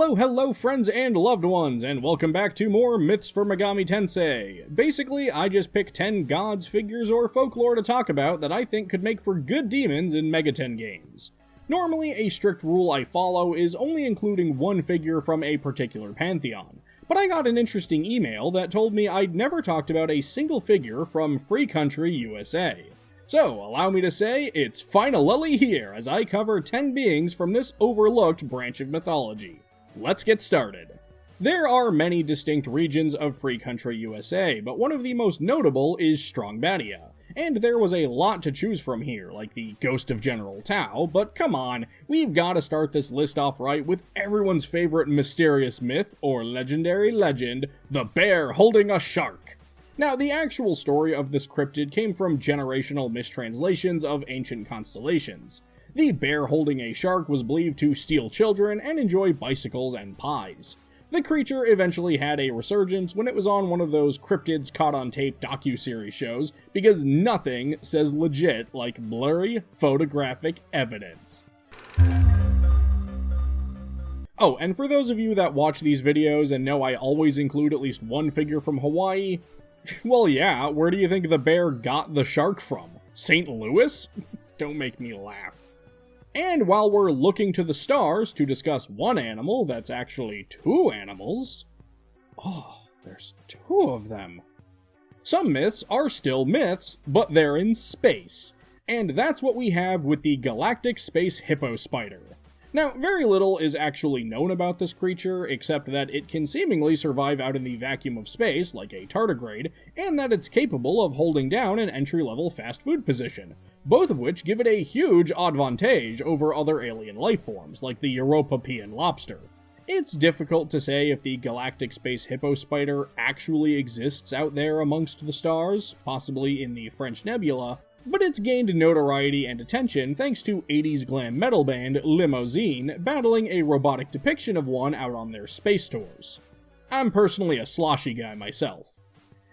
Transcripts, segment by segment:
Hello friends and loved ones, and welcome back to more Myths for Megami Tensei. Basically, I just pick 10 gods, figures, or folklore to talk about that I think could make for good demons in Megaten games. Normally, a strict rule I follow is only including one figure from a particular pantheon, but I got an interesting email that told me I'd never talked about a single figure from Free Country, USA. So, allow me to say, it's finally here as I cover 10 beings from this overlooked branch of mythology. Let's get started. There are many distinct regions of Free Country, USA, but one of the most notable is Strongbadia. And there was a lot to choose from here, like the Ghost of General Tao, but come on, we've gotta start this list off right with everyone's favorite mysterious myth, or legendary legend, the bear holding a shark. Now, the actual story of this cryptid came from generational mistranslations of ancient constellations. The bear holding a shark was believed to steal children and enjoy bicycles and pies. The creature eventually had a resurgence when it was on one of those cryptids caught on tape docuseries shows, because nothing says legit like blurry photographic evidence. Oh, and for those of you that watch these videos and know I always include at least one figure from Hawaii, well yeah, where do you think the bear got the shark from? St. Louis? Don't make me laugh. And while we're looking to the stars to discuss one animal that's actually two animals... Oh, there's two of them. Some myths are still myths, but they're in space. And that's what we have with the Galactic Space Hippo Spider. Now, very little is actually known about this creature, except that it can seemingly survive out in the vacuum of space, like a tardigrade, and that it's capable of holding down an entry-level fast food position, both of which give it a huge advantage over other alien life forms, like the Europaean lobster. It's difficult to say if the Galactic Space Hippo Spider actually exists out there amongst the stars, possibly in the French Nebula, but it's gained notoriety and attention thanks to 80s glam metal band Limousine battling a robotic depiction of one out on their space tours. I'm personally a sloshy guy myself.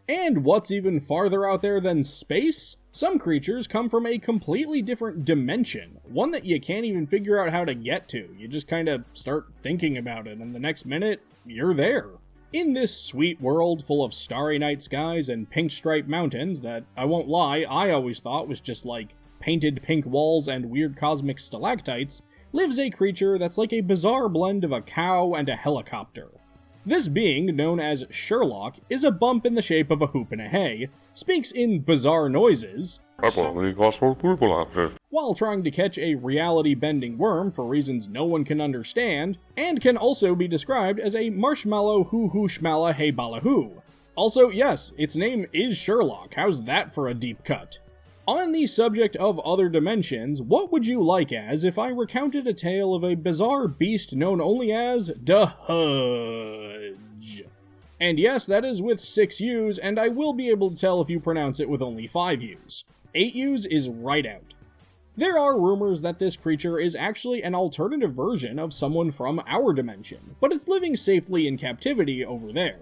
And what's even farther out there than space? Some creatures come from a completely different dimension, one that you can't even figure out how to get to. You just kinda start thinking about it, and the next minute, you're there. In this sweet world full of starry night skies and pink-striped mountains that, I won't lie, I always thought was just like painted pink walls and weird cosmic stalactites, lives a creature that's like a bizarre blend of a cow and a helicopter. This being, known as Sherlock, is a bump in the shape of a hoop in a hay, speaks in bizarre noises, while trying to catch a reality-bending worm for reasons no one can understand, and can also be described as a marshmallow hoo-hoo-shmalla hey-balla-hoo. Also, yes, its name is Sherlock, how's that for a deep cut? On the subject of other dimensions, what would you like as if I recounted a tale of a bizarre beast known only as Huuuuuudge? And yes, that is with 6 U's, and I will be able to tell if you pronounce it with only 5 U's. 8 U's is right out. There are rumors that this creature is actually an alternative version of someone from our dimension, but it's living safely in captivity over there.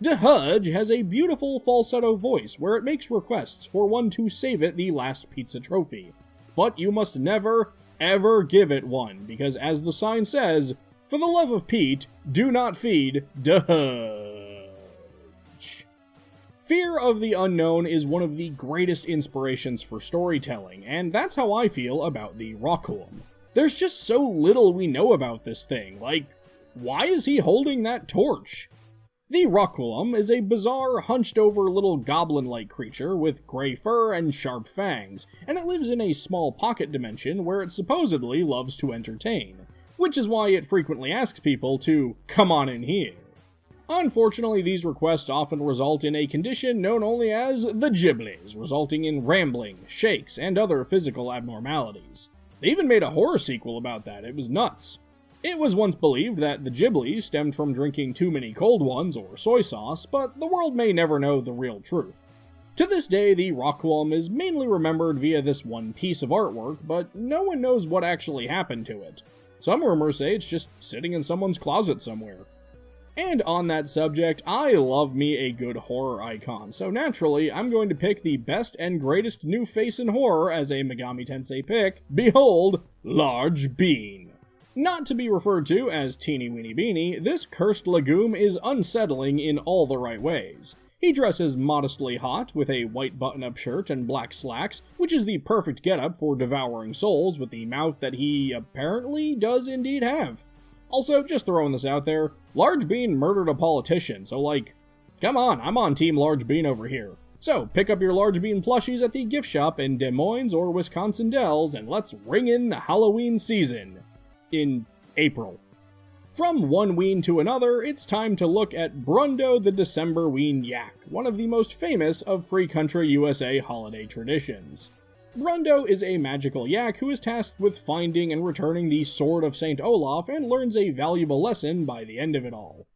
Huuuuudge has a beautiful falsetto voice where it makes requests for one to save it the last pizza trophy. But you must never, ever give it one, because as the sign says, for the love of Pete, do not feed Huuuuudge. Fear of the unknown is one of the greatest inspirations for storytelling, and that's how I feel about the Rocoulm. There's just so little we know about this thing, like, why is he holding that torch? The Rocoulm is a bizarre, hunched-over little goblin-like creature with gray fur and sharp fangs, and it lives in a small pocket dimension where it supposedly loves to entertain, which is why it frequently asks people to come on in here. Unfortunately, these requests often result in a condition known only as the Ghiblies, resulting in rambling, shakes, and other physical abnormalities. They even made a horror sequel about that, it was nuts. It was once believed that the Ghiblies stemmed from drinking too many cold ones or soy sauce, but the world may never know the real truth. To this day, the Rocoulm is mainly remembered via this one piece of artwork, but no one knows what actually happened to it. Some rumors say it's just sitting in someone's closet somewhere. And on that subject, I love me a good horror icon, so naturally, I'm going to pick the best and greatest new face in horror as a Megami Tensei pick. Behold, Large Bean. Not to be referred to as teeny weeny beanie, this cursed legume is unsettling in all the right ways. He dresses modestly hot with a white button-up shirt and black slacks, which is the perfect getup for devouring souls with the mouth that he apparently does indeed have. Also, just throwing this out there, Large Bean murdered a politician, so like, come on, I'm on Team Large Bean over here. So, pick up your Large Bean plushies at the gift shop in Des Moines or Wisconsin Dells, and let's ring in the Halloween season. In April. From one ween to another, it's time to look at Brundo the Decemberween Yak, one of the most famous of Free Country USA holiday traditions. Brundo is a magical yak who is tasked with finding and returning the Sword of St. Olaf and learns a valuable lesson by the end of it all.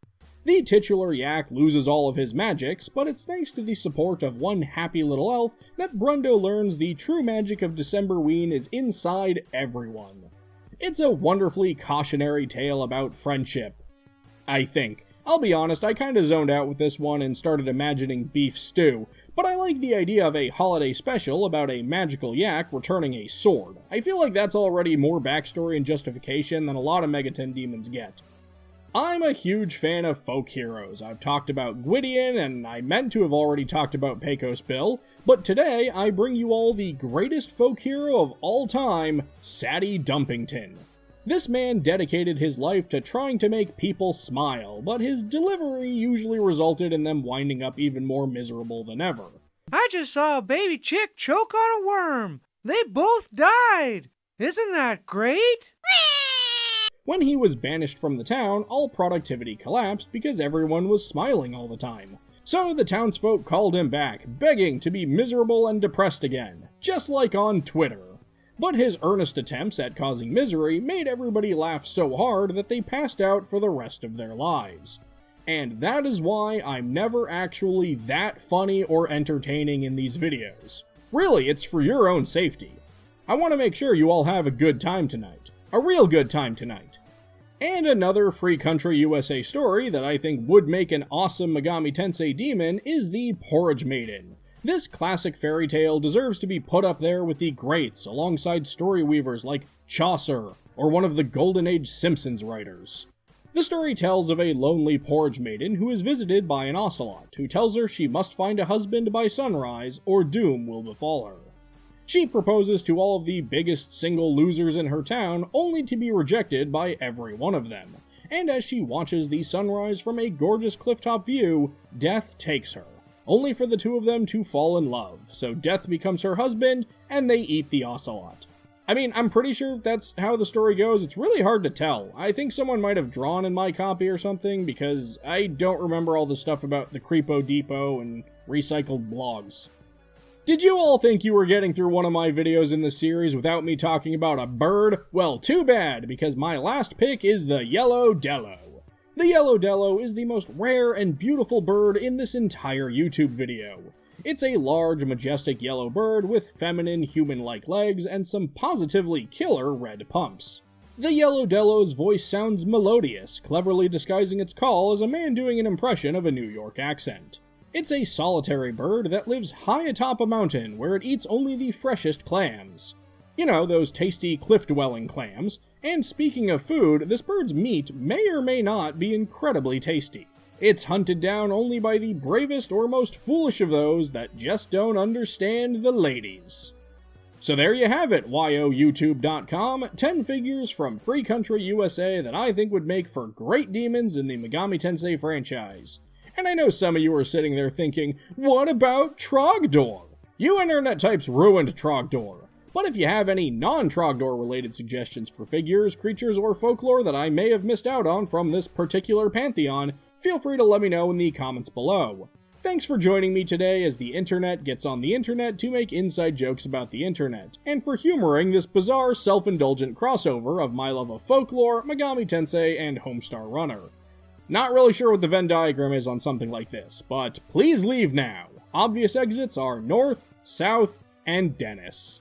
The titular yak loses all of his magics, but it's thanks to the support of one happy little elf that Brundo learns the true magic of Decemberween is inside everyone. It's a wonderfully cautionary tale about friendship. I think. I'll be honest, I kinda zoned out with this one and started imagining beef stew, but I like the idea of a holiday special about a magical yak returning a sword. I feel like that's already more backstory and justification than a lot of Megaton demons get. I'm a huge fan of folk heroes. I've talked about Gwydion, and I meant to have already talked about Pecos Bill, but today I bring you all the greatest folk hero of all time, Saddy Dumpington. This man dedicated his life to trying to make people smile, but his delivery usually resulted in them winding up even more miserable than ever. I just saw a baby chick choke on a worm. They both died. Isn't that great? When he was banished from the town, all productivity collapsed because everyone was smiling all the time. So the townsfolk called him back, begging to be miserable and depressed again, just like on Twitter. But his earnest attempts at causing misery made everybody laugh so hard that they passed out for the rest of their lives. And that is why I'm never actually that funny or entertaining in these videos. Really, it's for your own safety. I want to make sure you all have a good time tonight. A real good time tonight. And another Free Country USA story that I think would make an awesome Megami Tensei demon is the Porridge Maiden. This classic fairy tale deserves to be put up there with the greats alongside story weavers like Chaucer or one of the Golden Age Simpsons writers. The story tells of a lonely Porridge Maiden who is visited by an ocelot who tells her she must find a husband by sunrise or doom will befall her. She proposes to all of the biggest single losers in her town, only to be rejected by every one of them. And as she watches the sunrise from a gorgeous clifftop view, death takes her, only for the two of them to fall in love, so death becomes her husband, and they eat the ocelot. I mean, I'm pretty sure that's how the story goes. It's really hard to tell. I think someone might have drawn in my copy or something, because I don't remember all the stuff about the Creepo Depot and recycled blogs. Did you all think you were getting through one of my videos in this series without me talking about a bird? Well, too bad, because my last pick is the Yello Dello. The Yello Dello is the most rare and beautiful bird in this entire YouTube video. It's a large, majestic yellow bird with feminine, human-like legs and some positively killer red pumps. The Yello Dello's voice sounds melodious, cleverly disguising its call as a man doing an impression of a New York accent. It's a solitary bird that lives high atop a mountain where it eats only the freshest clams. You know, those tasty cliff-dwelling clams. And speaking of food, this bird's meat may or may not be incredibly tasty. It's hunted down only by the bravest or most foolish of those that just don't understand the ladies. So there you have it, youtube.com, 10 figures from Free Country USA that I think would make for great demons in the Megami Tensei franchise. And I know some of you are sitting there thinking, what about Trogdor? You internet types ruined Trogdor. But if you have any non-Trogdor related suggestions for figures, creatures, or folklore that I may have missed out on from this particular pantheon, feel free to let me know in the comments below. Thanks for joining me today as the internet gets on the internet to make inside jokes about the internet, and for humoring this bizarre self-indulgent crossover of my love of folklore, Megami Tensei, and Homestar Runner. Not really sure what the Venn diagram is on something like this, but please leave now. Obvious exits are north, south, and Dennis.